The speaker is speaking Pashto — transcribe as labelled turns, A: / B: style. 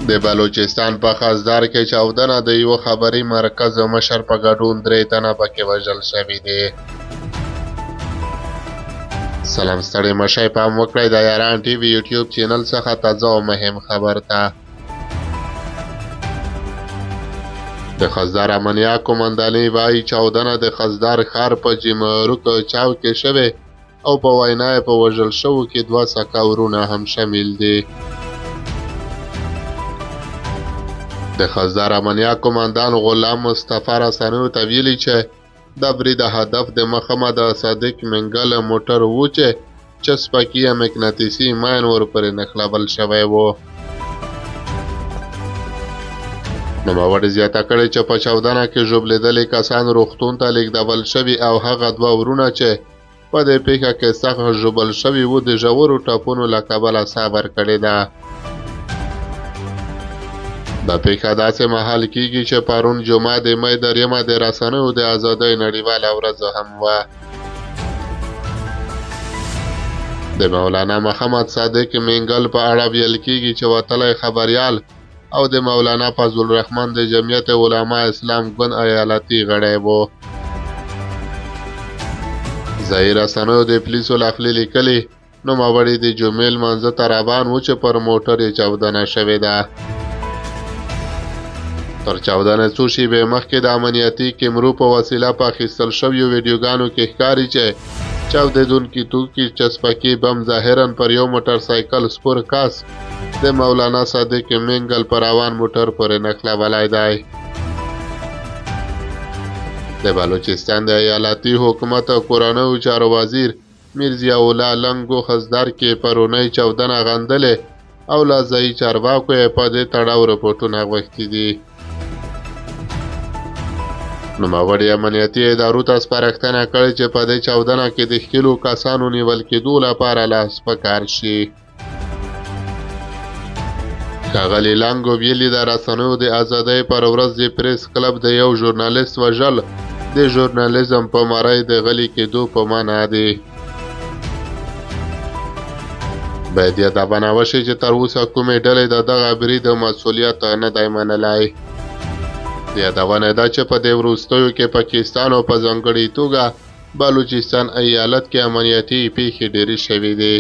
A: د بلوچستان په خزدار کې چاودنه د یو خبري مرکز مشر په ګډون 3 تنه پکې وژل شوي دي. سلام ستړي مشئ پام وکړئ د یاران ټي وي یوټیوب چینل څخه تازه او مهم خبر ته. د خزدار امنیه قومندانۍ وایي چاودنه د خزدار ښار په جمروک چاو کې شوې او په وینا یې په وژل شوو کې 2 سکه ورونه هم شامل دي. د خزدار امنیه قومندان غلام مصطفی رسنیو ته ویلي چې د برید هدف د مخامه د صادق منګل موټر و چې چسپکي مقناطیسي ماین ورپورې نښلول شوی و. نوموړي زیاته کړې چې په چاودنه کې ژوبلېدلي کسان روغتون ته لیږدول شوي او هغه 2 ورونه چې په دې پیښه کې سخت ژوبل شوي وو د ژورو ټپونو له کبله ساه ورکړې ده. دا پیښه داسې مهال کېږي چې پرون جمعه د مۍ 3 د رسنیو د ازادۍ نړیواله ورځ هم وه. د مولانا محمد صادق منګل په اړه ویل کېږي چې وتلی خبریال او د مولانا فضل الرحمن د جمعیت علما اسلام ګوند ایالتي غړی و. ځایي رسنیو د پولیسو له خولې لیکلي نوموړي د جمعې لمانځه ته روان و چې پر موټر یې چاودنه شوې ده. تر چاودنې څو شېبې مخکې د امنیتي کیمرو په وسیله په اخیستل شویو ویډیوګانو کې ښکاري چې چاودېدونکي توکي چسپکي بم ظاهراً پر یو موټر سایکل سپور کس د مولانا صادق منګل پر روان موټر پورې نښلولی دی. د بلوچستان د ایالتي حکومت او کورنیو چارو وزیر میرزیا الله لنګو خزدار کې پرونۍ چاودنه غندلې او له ځایي چارواکو یې په دې تړاو رپوټونه غوښتي دي. نوموړي امنیتي ادارو ته سپارښتنه کړې چې په دې چاودنه کې د ښکېلو کسانو نیول کېدو لپاره لاس په کار شي. ښاغلي لنګو ویلي د رسنیو د ازادۍ پر ورځ د پریس کلب د یو ژورنالیست وژل د ژورنالیزم په مرۍ د غلي کېدو په معنا دی. باید یادونه وشي چې تر اوسه کومې ډلې د دغه برید مسؤلیت نه دی منلی. یادونه ده چې په دې وروستیو کې پاکستان او په ځانګړې توګه بلوچستان ایالت کې امنیتي پیښې ډېرې شوې دي.